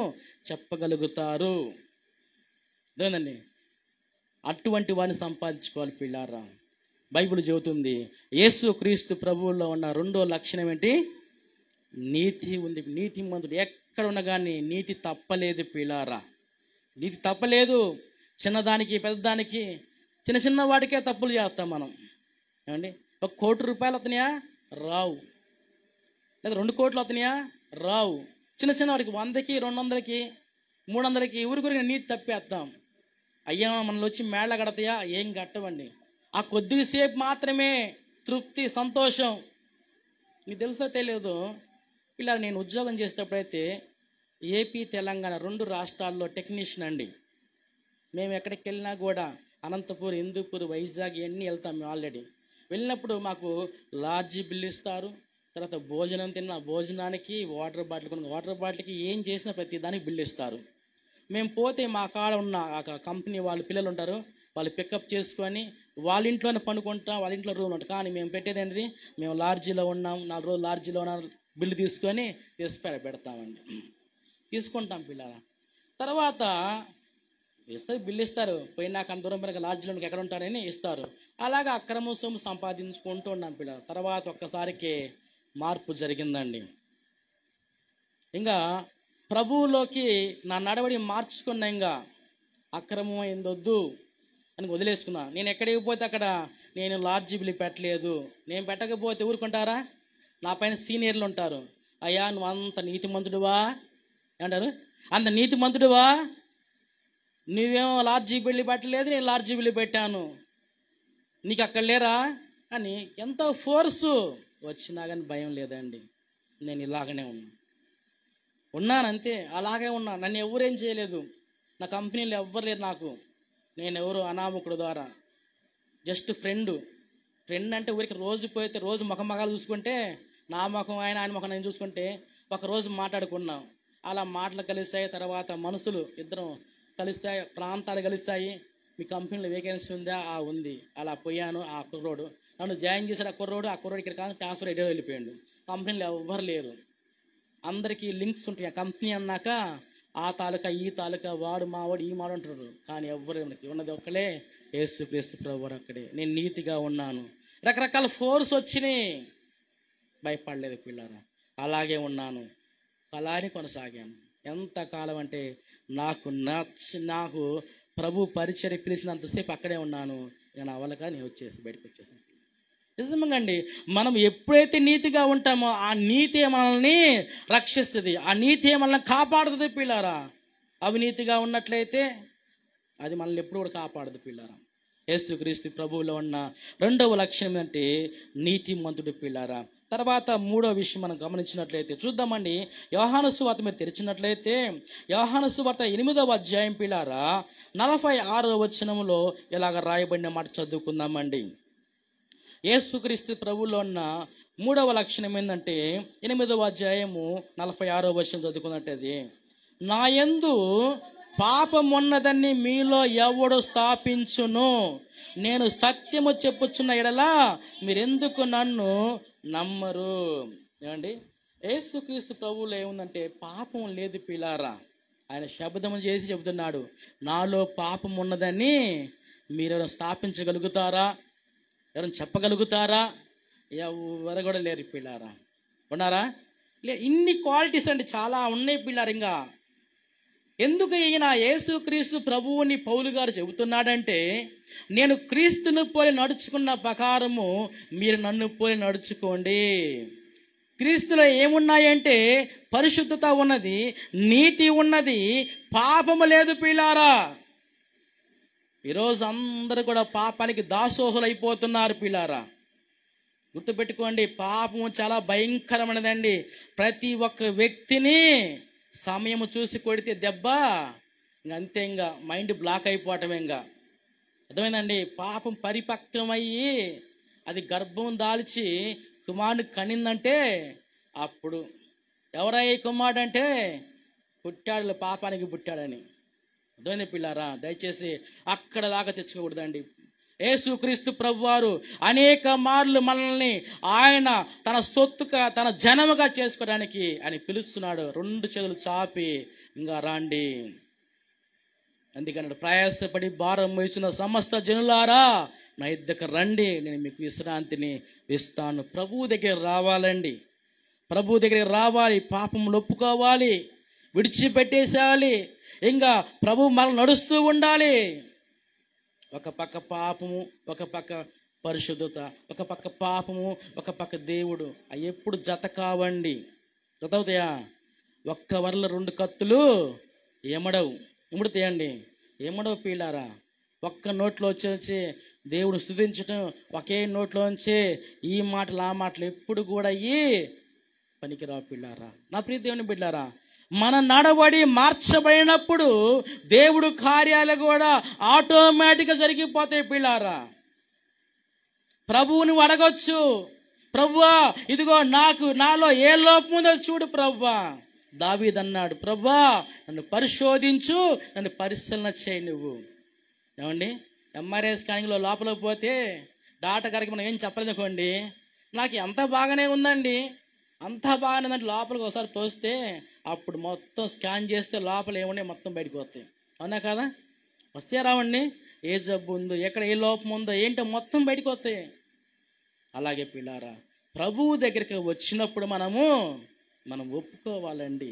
చెప్పగలుగుతారు. అర్థమైందండి? అటువంటి వారిని సంపాదించుకోవాలి పిల్లారా. బైబిల్ చెబుతుంది యేసు క్రీస్తు ప్రభువులో ఉన్న 2వ లక్షణం ఏంటి? నీతి ఉంది. నీతిమంతుడు ఎక్కడ ఉన్నా కానీ నీతి తప్పలేదు పిల్లారా. నీతి తప్పలేదు. చిన్నదానికి పెద్దదానికి, చిన్న వాటికే తప్పులు చేస్తాం మనం. ఏమండి, 1 కోటి రూపాయలు వస్తున్నాయా? రావు. లేదా 2 కోట్లు వస్తున్నాయా? రావు. చిన్న చిన్న వాడికి 100కి 200కి 300కి ఊరికి నీతి తప్పేస్తాం. అయ్యా మనలో వచ్చి మేళ్ళ కడతాయా? ఏం కట్టవండి. ఆ కొద్దిసేపు మాత్రమే తృప్తి, సంతోషం. మీకు తెలుసో తెలియదు, ఇలా నేను ఉద్యోగం చేసేటప్పుడైతే ఏపీ తెలంగాణ 2 రాష్ట్రాల్లో టెక్నీషియన్ అండి. మేము ఎక్కడికి వెళ్ళినా కూడా అనంతపూర్, హిందూపూర్, వైజాగ్ ఇవన్నీ వెళ్తాం. మేము ఆల్రెడీ వెళ్ళినప్పుడు మాకు లాడ్జీ బిల్లు ఇస్తారు. తర్వాత భోజనం తిన్న భోజనానికి, వాటర్ బాటిల్ కొనుక్క వాటర్ బాటిల్కి, ఏం చేసినా ప్రతి దానికి బిల్లు ఇస్తారు. మేము పోతే మా కాడ ఉన్న కంపెనీ వాళ్ళు పిల్లలు ఉంటారు, వాళ్ళు పికప్ చేసుకొని వాళ్ళ ఇంట్లోనే పనుకుంటాం, వాళ్ళ ఇంట్లో రూమ్ ఉంటాం. కానీ మేము పెట్టేది ఏంటిది, మేము లాడ్జీలో ఉన్నాం, 4 రోజులు లాడ్జీలో ఉన్నాం, బిల్లు తీసుకొని పెడతామండి. తీసుకుంటాం పిల్లల. తర్వాత ఇస్తారు, బిల్లు ఇస్తారు. పోయినాక అంత దూరం పైన లాడ్జీలోకి ఎక్కడ ఉంటారని ఇస్తారు. అలాగా అక్రమ సొమ్ము సంపాదించుకుంటూ ఉన్నాం పిల్లలు. తర్వాత ఒక్కసారికి మార్పు జరిగిందండి. ఇంకా ప్రభువులోకి నా నడవడి మార్చుకున్నా. ఇంకా అక్రమం ఏందొద్దు అని వదిలేసుకున్నా. నేను ఎక్కడికి పోతే అక్కడ నేను లాడ్జీ బిల్లు పెట్టలేదు. నేను పెట్టకపోతే ఊరుకుంటారా? నా పైన సీనియర్లు ఉంటారు. అయ్యా నువ్వు అంత నీతిమంతుడువా అంటారు, అంత నీతిమంతుడువా, నువ్వేమో లాడ్జీ బిల్లు పెట్టలేదు, నేను లాడ్జీ బిల్లు పెట్టాను, నీకు అక్కడ లేరా అని ఎంతో ఫోర్సు వచ్చినా కానీ భయం లేదండి. నేను ఇలాగనే ఉన్నాను అంతే, అలాగే ఉన్నా. నన్ను ఎవరేం చేయలేదు, నా కంపెనీలో ఎవ్వరు లేరు నాకు. నేను ఎవరు అనామకుడు ద్వారా జస్ట్ ఫ్రెండ్ అంటే ఊరికి రోజు పోతే రోజు ముఖాలు చూసుకుంటే, నా ముఖం ఆయన ముఖం నేను చూసుకుంటే ఒకరోజు మాట్లాడుకున్నాం. అలా మాటలు కలిసాయి. తర్వాత మనసులు ఇద్దరం కలిసాయి, ప్రాంతాలు కలిసాయి. మీ కంపెనీలో వేకెన్సీ ఉందా? ఉంది. అలా పోయాను. ఆ కుర్రోడు నన్ను జాయిన్ చేశాడు. ఆ కుర్రోడు ఇక్కడ కాదు ట్రాన్స్ఫర్ అయ్యే వెళ్ళిపోయాడు. కంపెనీలో ఎవ్వరు లేరు, అందరికీ లింక్స్ ఉంటాయి. ఆ కంపెనీ అన్నాక ఆ తాలూకా ఈ తాలూకా, వాడు మావాడు ఈ మాడు అంటారు. కానీ ఎవ్వరు ఉన్నది ఒక్కలే, యేసుక్రీస్తు ప్రభువు అక్కడే. నేను నీతిగా ఉన్నాను. రకరకాల ఫోర్స్ వచ్చినాయి, భయపడలేదు పిల్లరా. అలాగే ఉన్నాను, అలానే కొనసాగాను. ఎంతకాలం అంటే నాకు ప్రభు పరిచర్య పిలిచినంతసేపు అక్కడే ఉన్నాను. నేను అవ్వలేక నేను బయటకు వచ్చేసాను. నిజంగా అండి, మనం ఎప్పుడైతే నీతిగా ఉంటామో ఆ నీతి మనల్ని రక్షిస్తుంది, ఆ నీతి మనల్ని కాపాడుతుంది పిల్లారా. అవినీతిగా ఉన్నట్లయితే అది మనల్ని ఎప్పుడు కూడా కాపాడదు పిల్లారా. యేసుక్రీస్తు ప్రభువులో ఉన్న 2వ లక్షణం ఏంటంటే నీతిమంతుడు పిల్లారా. తర్వాత 3వ విషయం మనం గమనించినట్లయితే చూద్దామండి. యోహాను సువార్త మీరు తెరిచినట్లయితే యోహాను సువార్త 8వ అధ్యాయం పిల్లారా 46వ వచనంలో ఇలాగ రాయబడిన మాట చదువుకుందామండి. యేసుక్రీస్తు ప్రభువులో ఉన్న 3వ లక్షణం ఏంటంటే 8వ అధ్యాయము 46వ వచనం చదువుకున్నట్టయితే, నా యందు పాపం ఉన్నదని మీలో ఎవడు స్థాపించును, నేను సత్యము చెప్పుచున్న ఎడలా మీరెందుకు నన్ను నమ్మరు. ఏమండి, యేసుక్రీస్తు ప్రభువులో ఏముందంటే పాపం లేదు పిల్లారా. ఆయన శబ్దము చేసి చెబుతున్నాడు, నాలో పాపం ఉన్నదని మీరు స్థాపించగలుగుతారా? ఎవరైనా చెప్పగలుగుతారా? ఎవరు కూడా లేరు పిల్లారా. ఉన్నారా? ఇన్ని క్వాలిటీస్ అంటే చాలా ఉన్నాయి పిల్లారు. ఇంకా ఎందుకు ఈయన యేసుక్రీస్తు ప్రభువుని పౌలు గారు చెబుతున్నాడంటే, నేను క్రీస్తును పోలి నడుచుకున్న ప్రకారము మీరు నన్ను పోలి నడుచుకోండి. క్రీస్తులో ఏమున్నాయంటే పరిశుద్ధత ఉన్నది, నీతి ఉన్నది, పాపము లేదు పిల్లారా. ఈరోజు అందరూ కూడా పాపానికి దాసోహులు అయిపోతున్నారు పిల్లారా. గుర్తుపెట్టుకోండి, పాపము చాలా భయంకరమైనదండి. ప్రతి ఒక్క వ్యక్తిని సమయం చూసి కొడితే దెబ్బ, అంతే, ఇంకా మైండ్ బ్లాక్ అయిపోవటమే. ఇంకా అర్థమైందండి. పాపం పరిపక్వమయ్యి అది గర్భం దాల్చి కుమారుడు కనిందంటే అప్పుడు ఎవరయ్యే కుమారుడు అంటే పుట్టాడు, పాపానికి పుట్టాడని. అర్థమైంది పిల్లారా. దయచేసి అక్కడ దాకా తెచ్చుకోకూడదండి. యేసుక్రీస్తు ప్రభువారు అనేక మార్లు మనల్ని ఆయన తన సొత్తుగా, తన జనముగా చేసుకోవడానికి ఆయన పిలుస్తున్నాడు. 2 చేతులు చాపి ఇంకా రాండి. అందుకన్నాడు, ప్రయాసపడి భారం మోసిన సమస్త జనులారా నా ఇద్దరికి రండి, నేను మీకు విశ్రాంతిని ఇస్తాను. ప్రభువు దగ్గర రావాలండి. ప్రభువు దగ్గరికి రావాలి, పాపం ఒప్పుకోవాలి, విడిచిపెట్టేసేయాలి. ఇంకా ప్రభు మనం నడుస్తూ ఉండాలి. ఒక పక్క పాపము, ఒక పక్క పరిశుద్ధత, ఒక పక్క పాపము, ఒక పక్క దేవుడు. అవి ఎప్పుడు జత కావండి. జత అవుతాయా? ఒక్క వరలో 2 కత్తులు ఎమడవు. ఇముడుతాయండి, ఏమడవు పిల్లారా. ఒక్క నోట్లో వచ్చి దేవుడు స్తుతించటం, ఒకే నోట్లోంచి ఈ మాటలు ఆ మాటలు ఎప్పుడు కూడా పనికిరావు పిల్లారా. నా ప్రియ దేవుని బిడ్డారా, మన నడవడి మార్చబడినప్పుడు దేవుడు కార్యాలు కూడా ఆటోమేటిక్గా జరిగిపోతాయి పిల్లారా. ప్రభువు నువ్వు అడగొచ్చు, ప్రభువా ఇదిగో నాలో ఏ లోపం ఉందో చూడు ప్రభువా. దావీదు అన్నాడు, ప్రభువా నన్ను పరిశోధించు, నన్ను పరిశీలన చేయి నువ్వు. ఏమండి, ఎంఆర్ఐ స్కానింగ్లో లోపలికి పోతే డాక్టర్ గారికి మనం ఏం చెప్పలేదుకోండి, నాకు ఎంత బాగానే ఉందండి, అంతా బాగానే ఉందంటే లోపలికి ఒకసారి తోస్తే అప్పుడు మొత్తం స్కాన్ చేస్తే లోపల ఏముండే మొత్తం బయటకు వస్తాయి. అవునా కదా? వస్తే రావండి, ఏ జబ్బు ఉందో, ఎక్కడ ఏ లోపం ఉందో ఏంటో మొత్తం బయటకు వస్తాయి. అలాగే పిల్లారా, ప్రభువు దగ్గరికి వచ్చినప్పుడు మనం ఒప్పుకోవాలండి,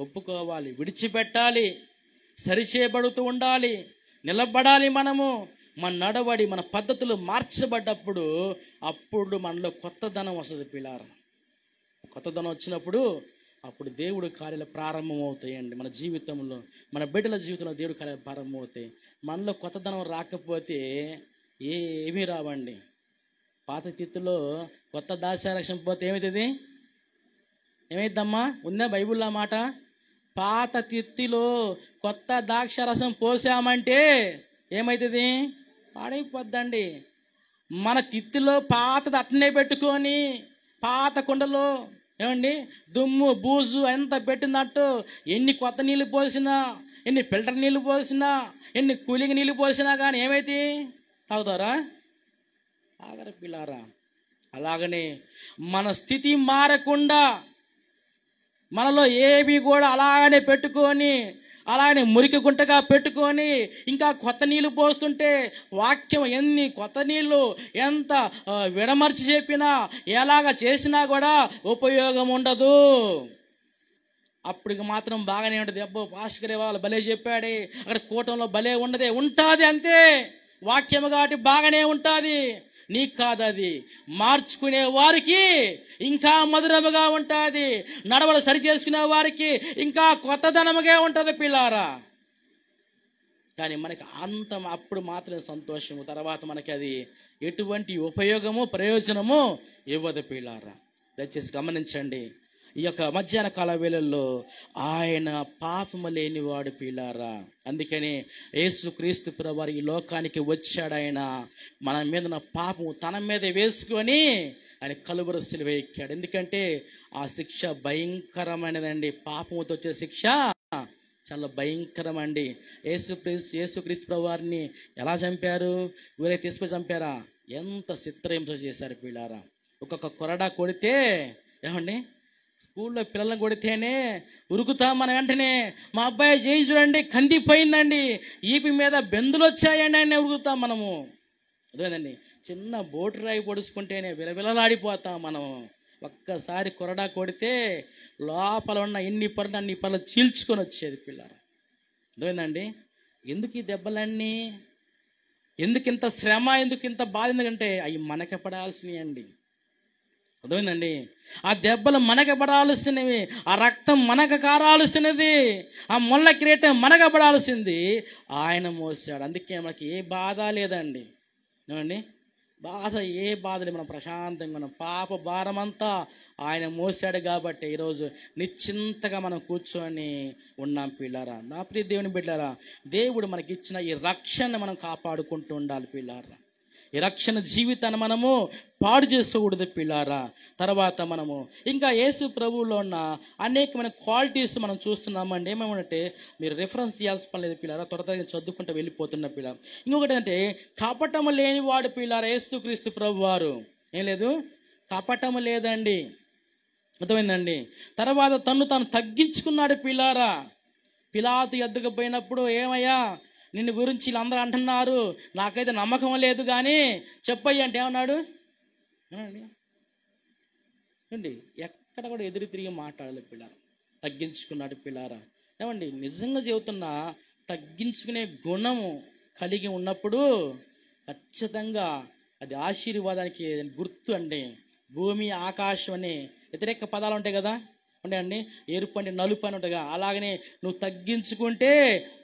ఒప్పుకోవాలి, విడిచిపెట్టాలి, సరిచేయబడుతూ ఉండాలి, నిలబడాలి. మన నడవడి మన పద్ధతులు మార్చబడ్డప్పుడు అప్పుడు మనలో కొత్తదనం వస్తుంది పిల్లారా. కొత్తదనం వచ్చినప్పుడు అప్పుడు దేవుడు కార్యాలు ప్రారంభం అవుతాయండి. మన జీవితంలో, మన బిడ్డల జీవితంలో దేవుడు కార్యాలు ప్రారంభం అవుతాయి. మనలో కొత్తదనం రాకపోతే ఏమీ రావండి. పాత తిత్తులో కొత్త దాస్యారక్షణ పోతే ఏమవుతుంది? ఏమైద్దమ్మా? ఉందా బైబిల్లో మాట? పాత తిత్తిలో కొత్త ద్రాక్షరసం పోసామంటే ఏమవుతుంది? పాడైపోద్దండి. మన తిత్తిలో పాతది అట్నే పెట్టుకొని పాత కుండలో ఏమండి దుమ్ము బూజు ఎంత పెట్టినట్టు ఎన్ని కొత్త నీళ్ళు పోసినా, ఎన్ని ఫిల్టర్ నీళ్ళు పోసినా, ఎన్ని కూలింగ్ నీళ్ళు పోసినా కానీ ఏమైతే తాగుతారా? తాగరు పిల్లారా. అలాగనే మన స్థితి మారకుండా మనలో ఏవి కూడా అలాగనే పెట్టుకొని, అలాగనే మురికి గుంటగా పెట్టుకొని ఇంకా కొత్త నీళ్ళు పోస్తుంటే వాక్యం ఎన్ని కొత్త నీళ్ళు ఎంత విడమర్చి చెప్పినా ఎలాగ చేసినా కూడా ఉపయోగం ఉండదు. అప్పటికి మాత్రం బాగానే ఉంటుంది. అబ్బో పాస్టర్ గారు వాళ్ళు భలే చెప్పాడే, అక్కడ కూటంలో భలే ఉండదే, ఉంటుంది అంతే. వాక్యము కాబట్టి బాగానే ఉంటుంది. నీకు కాదు, అది మార్చుకునే వారికి ఇంకా మధురముగా ఉంటుంది, నడవలు సరి చేసుకునే వారికి ఇంకా కొత్తదనముగా ఉంటుంది పిల్లారా. కానీ మనకి అప్పుడు మాత్రమే సంతోషము, తర్వాత మనకి అది ఎటువంటి ఉపయోగము ప్రయోజనము ఇవ్వదు పిల్లారా. దయచేసి గమనించండి, ఈ యొక్క మధ్యాహ్న కాల వేళల్లో ఆయన పాపము లేనివాడు పిల్లారా. అందుకని యేసుక్రీస్తు ప్రభువారు ఈ లోకానికి వచ్చాడు. ఆయన మన మీద ఉన్న పాపము తన మీద వేసుకొని ఆయన కలువరి సిలువ ఎక్కాడు. ఎందుకంటే ఆ శిక్ష భయంకరమైనదండి. పాపముతో వచ్చే శిక్ష చాలా భయంకరం అండి. యేసుక్రీస్తు ప్రభువారిని ఎలా చంపారు? ఊరే తీసుకుని చంపారా? ఎంత చిత్రహింస చేశారు పిల్లారా. ఒక్కొక్క కొరడా కొడితే ఏమండి, స్కూల్లో పిల్లలను కొడితేనే ఉరుకుతాం మన వెంటనే, మా అబ్బాయి చేయి చూడండి కందిపోయిందండి, ఈపి మీద బెందులు వచ్చాయండి అని ఉరుకుతాం మనము. అదేనండి, చిన్న బోటు రాయి పొడుచుకుంటేనే విలవిలలాడిపోతాం మనం. ఒక్కసారి కొరడా కొడితే లోపల ఉన్న ఎన్ని పనులు అన్ని పనులు చీల్చుకొని వచ్చేది పిల్లలు. అదేనండి, ఎందుకు ఈ దెబ్బలన్నీ, ఎందుకు ఇంత శ్రమ, ఎందుకు ఇంత బాధ? ఎందుకంటే అవి మనకి పడాల్సినవి అండి. అర్థమైందండి, ఆ దెబ్బలు మనకు పడాల్సినవి, ఆ రక్తం మనకు కారాల్సినది, ఆ ముళ్ళ కిరీటం మనకు పడాల్సింది ఆయన మోసాడు. అందుకే మనకి ఏ బాధ లేదండి. ఏమండి, ఏ బాధ లేదు, మనం ప్రశాంతంగా మనం పాప భారం అంతా ఆయన మోసాడు కాబట్టి ఈరోజు నిశ్చింతగా మనం కూర్చొని ఉన్నాం పిల్లారా. నా ప్రియ దేవుని బిడ్డారా, దేవుడు మనకి ఇచ్చిన ఈ రక్షణ మనం కాపాడుకుంటూ ఉండాలి పిల్లారా. ఈ రక్షణ జీవితాన్ని మనము పాడు చేసుకోకూడదు పిల్లారా. తర్వాత మనము ఇంకా యేసు ప్రభువులో ఉన్న అనేకమైన క్వాలిటీస్ మనం చూస్తున్నామండి. ఏమేమంటే మీరు రిఫరెన్స్ చేయాల్సిన పని లేదు పిల్లారా, త్వరగా చదువుకుంటూ వెళ్ళిపోతున్న పిల్లారా. ఇంకొకటి అంటే కపటము లేనివాడు పిల్లారా యేసుక్రీస్తు ప్రభువారు. ఏం లేదు, కపటము లేదండి. అర్థమైందండి. తర్వాత తాను తగ్గించుకున్నాడు పిల్లారా. పిలాతు ఎద్దుకు పోయినప్పుడు, ఏమయ్యా నిన్ను గురించి వీళ్ళందరూ అంటున్నారు, నాకైతే నమ్మకం లేదు కానీ చెప్పయ్య అంటే ఏమన్నాడు? ఏమండి, ఎక్కడ కూడా ఎదురు తిరిగి మాట్లాడాలి పిల్లారా. తగ్గించుకున్నాడు పిల్లారా. ఏమండి, నిజంగా చెబుతున్నా, తగ్గించుకునే గుణము కలిగి ఉన్నప్పుడు ఖచ్చితంగా అది ఆశీర్వాదానికి గుర్తు అండి. భూమి ఆకాశం అనే వ్యతిరేక పదాలు ఉంటాయి కదా, ఉంటాయండి, ఎరుపు అంటే నలుపు అని ఉంటాయి. అలాగనే నువ్వు తగ్గించుకుంటే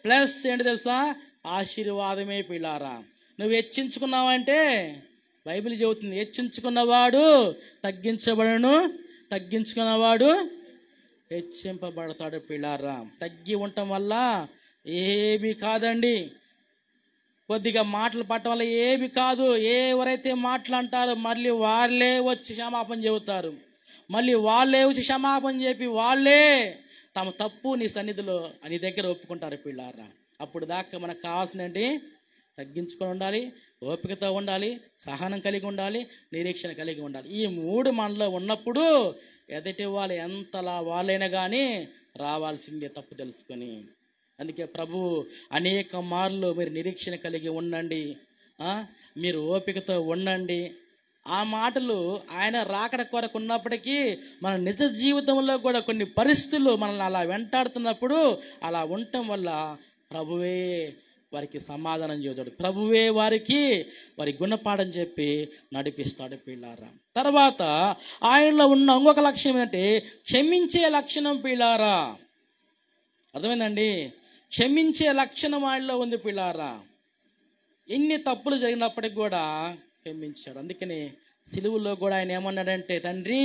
ప్లస్ ఏంటి తెలుసా, ఆశీర్వాదమే పిల్లారా. నువ్వు హెచ్చించుకున్నావంటే బైబిల్ చెబుతుంది, హెచ్చించుకున్నవాడు తగ్గించబడను, తగ్గించుకున్నవాడు హెచ్చింపబడతాడు పిల్లారా. తగ్గి ఉండటం వల్ల ఏమీ కాదండి. కొద్దిగా మాటలు పట్టడం వల్ల ఏమి కాదు. ఎవరైతే మాటలు అంటారో మళ్ళీ వాళ్ళే వచ్చి క్షమాపణ చెబుతారు. మళ్ళీ వాళ్ళే వచ్చి క్షమాపణ చెప్పి వాళ్ళే తమ తప్పు నీ సన్నిధిలో నీ దగ్గర ఒప్పుకుంటారు పిల్లారా. అప్పుడు దాకా మనకు కావాల్సినవి తగ్గించుకొని ఉండాలి, ఓపికతో ఉండాలి, సహనం కలిగి ఉండాలి, నిరీక్షణ కలిగి ఉండాలి. ఈ 3 మనలో ఉన్నప్పుడు ఎదుటి వాళ్ళు ఎంతలా వాళ్ళైనా కానీ రావాల్సిందే తప్పు తెలుసుకొని. అందుకే ప్రభువు అనేక మార్లు మీరు నిరీక్షణ కలిగి ఉండండి, మీరు ఓపికతో ఉండండి. ఆ మాటలు ఆయన రాకడ కొరకు ఉన్నప్పటికీ మన నిజ జీవితంలో కూడా కొన్ని పరిస్థితులు మనల్ని అలా వెంటాడుతున్నప్పుడు అలా ఉండటం వల్ల ప్రభువే వారికి సమాధానం చెబుతాడు, ప్రభువే వారి గుణపాఠం చెప్పి నడిపిస్తాడు పిల్లారా. తర్వాత ఆయనలో ఉన్న ఇంకొక లక్షణం ఏంటంటే క్షమించే లక్షణం పిల్లారా. అర్థమైందండి? క్షమించే లక్షణం ఆయనలో ఉంది పిల్లారా. ఎన్ని తప్పులు జరిగినప్పటికి కూడా క్షమించాడు. అందుకని సిలువలో కూడా ఆయన ఏమన్నాడంటే, తండ్రి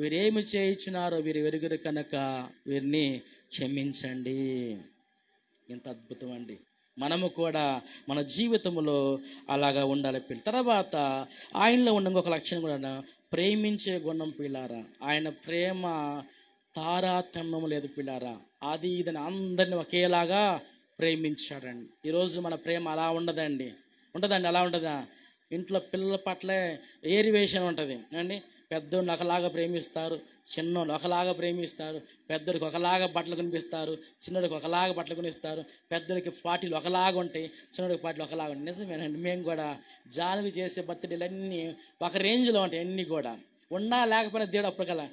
వీరేమి చేయించున్నారో వీరు ఎరుగురు కనుక వీరిని క్షమించండి. ఎంత అద్భుతం అండి. మనము కూడా మన జీవితంలో అలాగా ఉండాలి పిల్ల. తర్వాత ఆయనలో ఉన్న ఇంకొక లక్షణం కూడా ప్రేమించే గుణం పిల్లారా. ఆయన ప్రేమ తారతమ్యం లేదు పిల్లారా. అది ఇదని అందరిని ఒకేలాగా ప్రేమించాడండి. ఈరోజు మన ప్రేమ అలా ఉండదండి. ఉంటుందండి? అలా ఉంటుందా? ఇంట్లో పిల్లల పట్లే ఏరివేషన్ ఉంటుంది అండి. పెద్దోళ్ళు ఒకలాగా ప్రేమిస్తారు, చిన్నోళ్ళు ఒకలాగా ప్రేమిస్తారు. పెద్దోడికి ఒకలాగా బట్టలు కొనిపిస్తారు, చిన్నోడికి ఒకలాగా బట్టలు కొనిస్తారు. పెద్దోడికి పార్టీలు ఒకలాగా ఉంటాయి, చిన్నోడికి పార్టీలు ఒకలాగా ఉంటాయి. నిజమేనండి. మేము కూడా జానవి చేసే బర్త్డేలు అన్నీ ఒక రేంజ్లో ఉంటాయి. అన్నీ కూడా ఉన్నా లేకపోయినా దేవుడు అప్పటికల్లా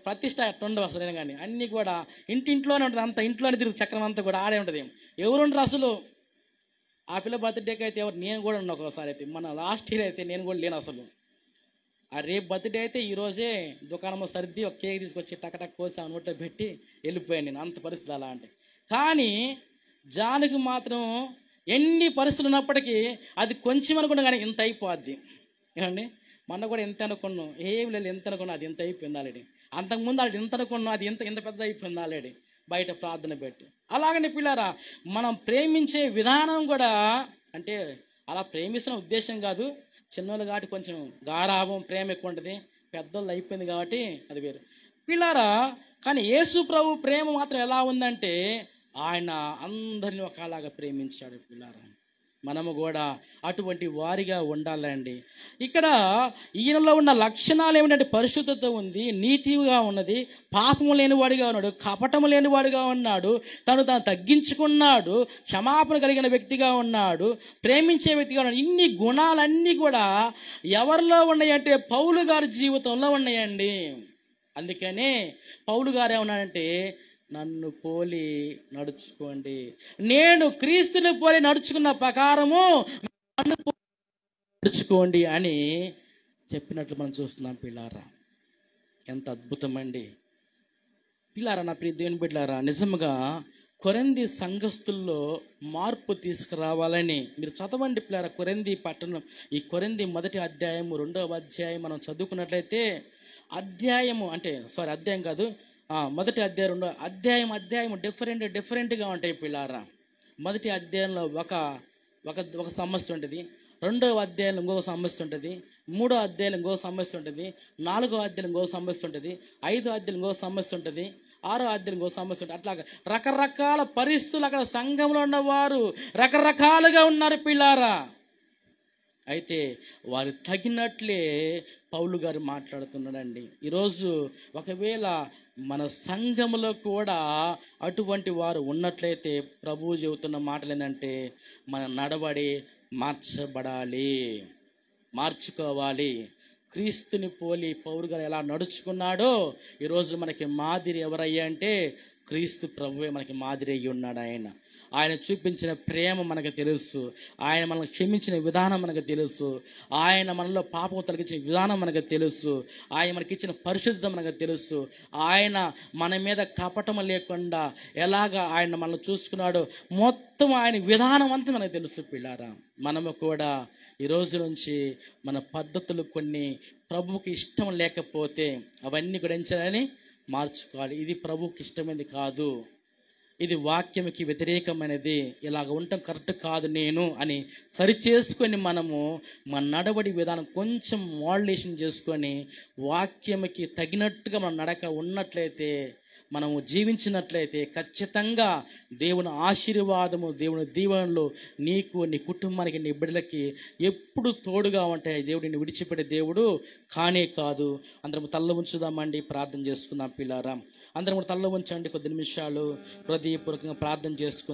ప్రతిష్ట అట్లా ఉండవు అసలు. కానీ అన్నీ కూడా ఇంటింట్లోనే ఉంటుంది. అంత ఇంట్లోనే తిరుగు చక్రం అంతా కూడా ఆడే ఉంటుంది. ఎవరు ఉండరు అసలు. ఆ పిల్ల బర్త్డేకి అయితే నేను కూడా ఉన్నా ఒకసారి. అయితే మన లాస్ట్ ఇయర్ అయితే నేను కూడా లేను అసలు. ఆ రేపు బర్త్డే అయితే ఈరోజే దుకాణంలో సర్ది ఒక కేక్ తీసుకొచ్చి టకటక్ కోసి ఆ నోట్లో పెట్టి వెళ్ళిపోయాను నేను. అంత పరిస్థితి అలా అంటే. కానీ జానుకి మాత్రం ఎన్ని పరిస్థితులు ఉన్నప్పటికీ అది కొంచెం అనుకున్నా కానీ ఇంత అయిపోద్ది. ఏమండి? మొన్న కూడా ఎంత అనుకున్నాం, ఏం లేదు ఎంత అనుకున్నా అది ఎంత అయిపోయింది ఆల్రెడీ. అంతకుముందు అది ఎంత అనుకున్నాం అది ఎంత పెద్ద అయిపోయింది ఆల్రెడీ బయట ప్రార్థన పెట్టి. అలాగని పిల్లారా మనం ప్రేమించే విధానం కూడా అంటే అలా ప్రేమిస్తున్న ఉద్దేశం కాదు. చిన్నోళ్ళు కాబట్టి కొంచెం గారాభం ప్రేమ ఎక్కువ ఉంటుంది, పెద్దోళ్ళు అయిపోయింది కాబట్టి అది వేరు పిల్లారా. కానీ యేసు ప్రభు ప్రేమ మాత్రం ఎలా ఉందంటే ఆయన అందరిని ఒకలాగా ప్రేమించాడు పిల్లారా. మనము కూడా అటువంటి వారిగా ఉండాలండి. ఇక్కడ ఈయనలో ఉన్న లక్షణాలు ఏమిటంటే పరిశుద్ధత ఉంది, నీతిగా ఉన్నది, పాపము లేనివాడిగా ఉన్నాడు, కపటము లేనివాడిగా ఉన్నాడు, తను తగ్గించుకున్నాడు, క్షమాపణ కలిగిన వ్యక్తిగా ఉన్నాడు, ప్రేమించే వ్యక్తిగా ఉన్నాడు. ఇన్ని గుణాలన్నీ కూడా ఎవరిలో ఉన్నాయంటే పౌలు గారి జీవితంలో ఉన్నాయండి. అందుకనే పౌలు గారు ఏమన్నాడంటే నన్ను పోలి నడుచుకోండి, నేను క్రీస్తుని పోలి నడుచుకున్న ప్రకారము నన్ను నడుచుకోండి అని చెప్పినట్లు మనం చూస్తున్నాం పిల్లారా. ఎంత అద్భుతం అండి పిల్లారా. నా ప్రియ దేవుని బిడ్డలారా, నిజంగా కొరింథీ సంఘస్థుల్లో మార్పు తీసుకురావాలని మీరు చదవండి పిల్లారా. కొరింథీ పట్టణం, ఈ కొరింథీ 1వ అధ్యాయము 2వ అధ్యాయం మనం చదువుకున్నట్లయితే అధ్యాయం కాదు, 1వ అధ్యాయం 2వ అధ్యాయం డిఫరెంట్గా ఉంటాయి పిల్లారా. 1వ అధ్యాయంలో ఒక సమస్య ఉంటుంది, 2వ అధ్యాయంలో ఇంకొక సమస్య ఉంటుంది, 3వ అధ్యాయంలో ఇంకొక సమస్య ఉంటుంది, 4వ అధ్యాయం ఇంకొక సమస్య ఉంటుంది, 5వ అధ్యాయం ఇంకొక సమస్య ఉంటుంది, 6వ అధ్యాయం ఇంకొక సమస్య ఉంటుంది. అట్లాగా రకరకాల పరిస్థితులు అక్కడ సంఘంలో ఉన్నవారు రకరకాలుగా ఉన్నారు పిల్లారా. అయితే వారు తగినట్లే పౌలు గారు మాట్లాడుతున్నాడండి. ఈరోజు ఒకవేళ మన సంఘములో కూడా అటువంటి వారు ఉన్నట్లయితే ప్రభువు చెబుతున్న మాటలు ఏంటంటే మన నడవడి మార్చుకోవాలి. క్రీస్తుని పోలి పౌలు గారు ఎలా నడుచుకున్నాడో ఈరోజు మనకి మాదిరి ఎవరయ్యా అంటే క్రీస్తు ప్రభువే మనకి మాదిరి అయ్యి ఉన్నాడు. ఆయన చూపించిన ప్రేమ మనకు తెలుసు. ఆయన మనల్ని క్షమించిన విధానం మనకు తెలుసు. ఆయన మనలో పాపం తొలగించిన విధానం మనకు తెలుసు. ఆయన మనకి ఇచ్చిన పరిశుద్ధత మనకు తెలుసు. ఆయన మన మీద కపటం లేకుండా ఎలాగా ఆయన మనల్ని చూసుకున్నాడో మొత్తం ఆయన విధానం అంతా మనకు తెలుసు. పిల్లారా, మనము కూడా ఈ రోజు నుంచి మన పద్ధతులు కొన్ని ప్రభువుకి ఇష్టం లేకపోతే అవన్నీ కూడా ఎంచాలని మార్చుకోవాలి. ఇది ప్రభువుకి ఇష్టమైనది కాదు, ఇది వాక్యంకి వ్యతిరేకమైనది, ఇలాగ ఉండటం కరెక్ట్ కాదు నేను అని సరిచేసుకొని మనము మన నడవడి విధానం కొంచెం మోడ్యులేషన్ చేసుకొని వాక్యంకి తగినట్టుగా మన నడక ఉన్నట్లయితే, మనము జీవించినట్లయితే ఖచ్చితంగా దేవుని ఆశీర్వాదము, దేవుని దీవెనలు నీకు, నీ కుటుంబానికి, నీ బిడ్డలకి ఎప్పుడు తోడుగా ఉంటాయి. దేవుడు నిన్ను విడిచిపెట్టే దేవుడు కానే కాదు. అందరం తల్ల ఉంచుదామండి, ప్రార్థన చేసుకుందాం. పిల్లారా, అందరం తల్ల ఉంచండి. కొద్ది నిమిషాలు హృదయపూర్వకంగా ప్రార్థన చేసుకుందాం.